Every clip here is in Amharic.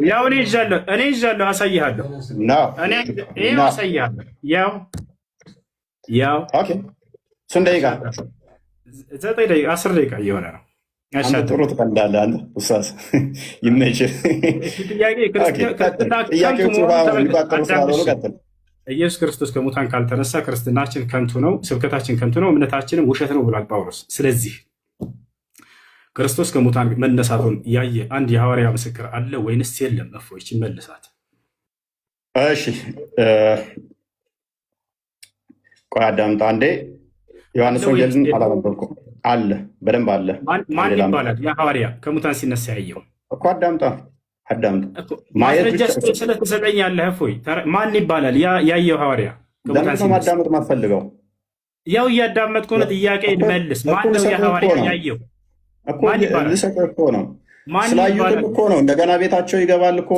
ያው እኔ ይዣለሁ አሳይሃለሁ። እኔ ይኸው አሳይሃለሁ። ያው ኦኬ። ስንት ደቂቃ? 9 ደቂቃ 10 ደቂቃ እየሆነ ነው። አንተ ጥሩ ትቀልዳለህ አንተ ኡስታዝ ይመችህ። ኢየሱስ ክርስቶስ ከሙታን ካልተነሳ ክርስትናችን ከንቱ ነው፣ ስብከታችን ከንቱ ነው፣ እምነታችንም ውሸት ነው ብሏል ጳውሎስ። ስለዚህ ክርስቶስ ከሙታን መነሳቱን ያየ አንድ የሐዋርያ ምስክር አለ ወይንስ የለም? እፎይች መልሳት። እሺ ቆይ አዳምጣ አንዴ። ዮሐንስ ወንጌልን አላነበብኩም። አለ በደንብ አለ። ማን ይባላል ያ ሐዋርያ ከሙታን ሲነሳ ያየው? እኮ አዳምጣ ማስረጃ ስለተሰጠኝ ያለህ እፎይ፣ ማን ይባላል ያየው ሐዋርያ ከሙታን ሲነሳ? ማዳመጥ ማትፈልገው? ያው እያዳመጥኩ ነው። ጥያቄ መልስ። ማን ነው ያ ሐዋርያ ያየው? ማን ይባላል? ነው ስላዩትም እኮ ነው። እንደገና ቤታቸው ይገባል እኮ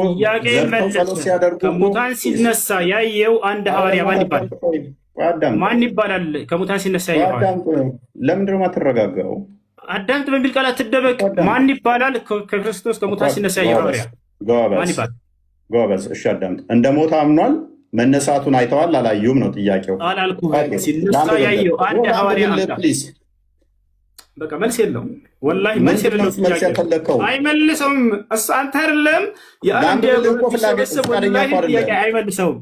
ጸሎት ሲያደርጉ ከሙታን ሲነሳ ያየው አንድ ሐዋርያ ማን ይባላል? ማን ይባላል? ከሙታን ሲነሳ ያየው ለምንድን ነው የማትረጋጋው? አዳምጥ በሚል ቃል አትደበቅ። ማን ይባላል? ከክርስቶስ ከሙታን ሲነሳ ያየው ሐዋርያ ማን ይባላል? ጎበዝ። እሺ አዳምጥ። እንደ ሞት አምኗል። መነሳቱን አይተዋል አላዩም ነው ጥያቄው። አላልኩም። ሲነሳ ያየው አንድ ሐዋርያ በቃ መልስ የለውም። ወላሂ መልስ የለውም። አይመልሰውም። አንተ አይደለም አይመልሰውም።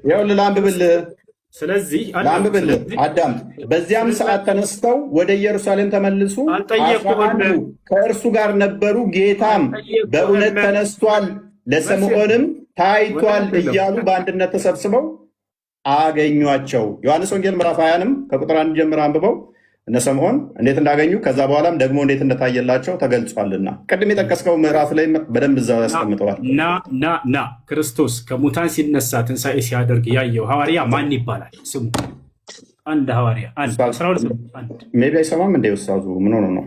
ይኸውልህ ላንብብልህ። ስለዚህ ላንብብልህ አዳምጥ። በዚያም ሰዓት ተነስተው ወደ ኢየሩሳሌም ተመልሱ፣ ከእርሱ ጋር ነበሩ። ጌታም በእውነት ተነስቷል፣ ለስምዖንም ታይቷል እያሉ በአንድነት ተሰብስበው አገኟቸው። ዮሐንስ ወንጌል ምዕራፍ 20ንም ከቁጥር 1 ጀምር አንብበው እነ ስምዖን እንዴት እንዳገኙ ከዛ በኋላም ደግሞ እንዴት እንደታየላቸው ተገልጿልና ቅድም የጠቀስከው ምዕራፍ ላይ በደንብ እዛው ያስቀምጠዋል። ና ክርስቶስ ከሙታን ሲነሳ ትንሣኤ ሲያደርግ ያየው ሐዋርያ ማን ይባላል? ስሙ አንድ ሐዋርያ ሜቢ አይሰማም እንደ ውስታዙ ምን ሆኖ ነው?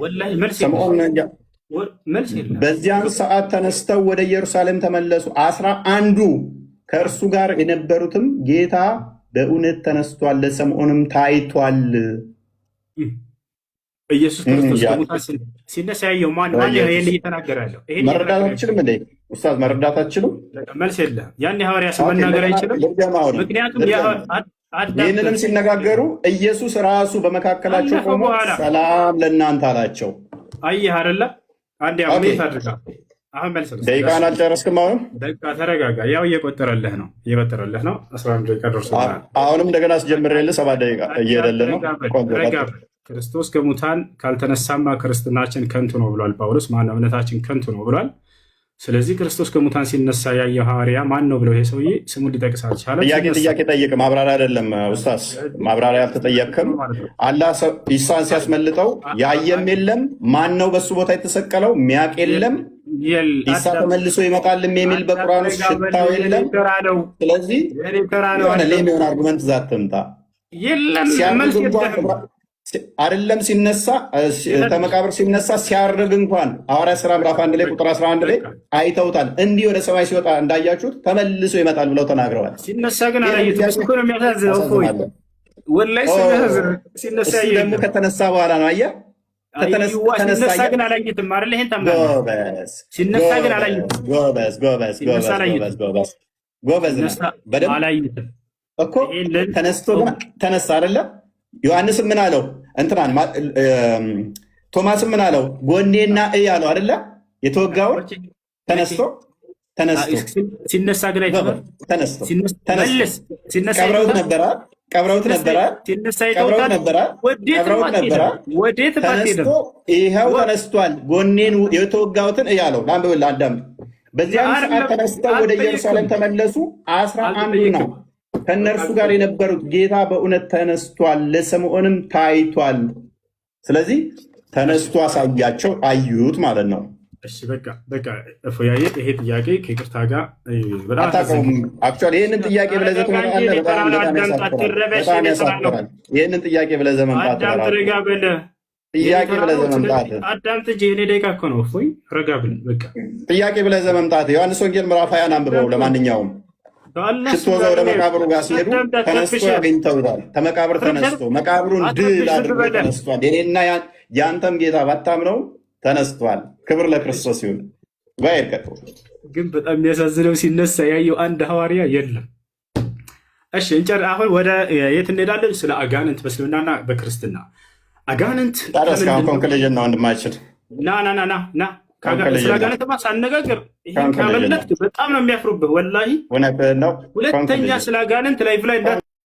በዚያን ሰዓት ተነስተው ወደ ኢየሩሳሌም ተመለሱ። 11ዱ ከእርሱ ጋር የነበሩትም ጌታ በእውነት ተነስቷል፣ ለስምዖንም ታይቷል። ኢየሱስ ክርስቶስ ከሙታን ሲነሳ ያየው ማን እየተናገረ ያለው? መረዳት አትችልም እንዴ ኡስታዝ? መረዳት አትችልም? መልስ የለህም። ያን ሐዋርያ ስም መናገር አይችልም። ምክንያቱም ይህንንም ሲነጋገሩ ኢየሱስ ራሱ በመካከላቸው ቆሞ ሰላም ለእናንተ አላቸው። አየህ አይደለ? አንድ አሁን አድርጋ አሁን መልስ ነው። ደቂቃን አልጨረስክም? አሁን ደቂቃ ተረጋጋ። ያው እየቆጠረልህ ነው 11 ደቂቃ ደርሶናል። አሁንም እንደገና አስጀምሬልህ 7 ደቂቃ እየሄደልህ ነው። ክርስቶስ ከሙታን ካልተነሳማ ክርስትናችን ከንቱ ነው ብሏል ጳውሎስ። ማነው? እምነታችን ከንቱ ነው ብሏል። ስለዚህ ክርስቶስ ከሙታን ሲነሳ ያየው ሐዋርያ ማን ነው ብለው ይሄ ሰውዬ ስሙን ሊጠቅስ አልቻለም። ጥያቄ ጠይቅ። ማብራሪያ አይደለም ኡስታዝ፣ ማብራሪያ አልተጠየቅክም። አላህ ኢሳን ሲያስመልጠው ያየም የለም፣ ማን ነው በሱ ቦታ የተሰቀለው ሚያቅ የለም፣ ኢሳ ተመልሶ ይመጣልም የሚል በቁርአን ውስጥ ሽታው የለም። ስለዚህ ሌሚሆን አርጉመንት ዛትምጣ አይደለም ሲነሳ ከመቃብር ሲነሳ ሲያርግ እንኳን ሐዋርያት ሥራ ምዕራፍ 1 ላይ ቁጥር 11 ላይ አይተውታል። እንዲህ ወደ ሰማይ ሲወጣ እንዳያችሁት ተመልሶ ይመጣል ብለው ተናግረዋል። ሲነሳ ግን አላየሁትም። እኮ ነው የሚያሳዝነው። ወላሂ ሲነሳ ደግሞ ከተነሳ በኋላ ነው። አየህ፣ ሲነሳ ግን አላየሁትም አይደል? ይሄን ታምናለህ? ሲነሳ ግን አላየሁትም። ጎበዝ በደምብ እኮ ተነሳ አይደለ? ዮሐንስም ምን አለው? እንትናን ቶማስም ምን አለው? ጎኔና እይ አለው አይደለ? የተወጋውን ተነስቶ ሲነሳ ግን ቀብረውት ነበረ። ይኸው ተነስቷል፣ ጎኔን የተወጋውትን እይ አለው። ላንብብልህ አዳምጥ። በዚያም ሰዓት ተነስተው ወደ ኢየሩሳሌም ተመለሱ። 11 ነው ከእነርሱ ጋር የነበሩት። ጌታ በእውነት ተነስቷል፣ ለስምዖንም ታይቷል። ስለዚህ ተነስቶ አሳያቸው፣ አዩት ማለት ነው። እሺ በቃ እፎያዬ፣ ይሄ ጥያቄ ከይቅርታ ጋር አታውቀውም። አክቹዋሊ ይህንን ጥያቄ ብለህ ዘ ትመጣለህ። በጣም ያሳፍራል። ይህንን ጥያቄ ብለህ ዘ መምጣት ጥያቄ ብለህ ዘ መምጣት አዳምጥ እንጂ እኔ ደቂቃ እኮ ነው። እፎይ ረጋ ብለህ በቃ ጥያቄ ብለህ ዘ መምጣት። ዮሐንስ ወንጌል ምዕራፍ 20 አንብበው። ለማንኛውም ሽቶ ወደ መቃብሩ ጋር ሲሄዱ ተነስቶ ያገኝተውታል። ከመቃብር ተነስቶ መቃብሩን ድል አድርጎ ተነስቷል። የኔና የአንተም ጌታ ባታምነው ተነስቷል። ክብር ለክርስቶስ ይሁን። ግን በጣም የሚያሳዝነው ሲነሳ ያየው አንድ ሐዋርያ የለም። እሺ እንጨር። አሁን ወደ የት እንሄዳለን? ስለ አጋንንት በእስልምናና በክርስትና አጋንንት ኮንክሉዥን ነው ወንድማችን። ና ስለ አጋንንትማ ሳነጋገር ይህን ካመለጥክ በጣም ነው የሚያፍሩብህ። ወላሂ ነው። ሁለተኛ ስለ አጋንንት ላይቭ ላይ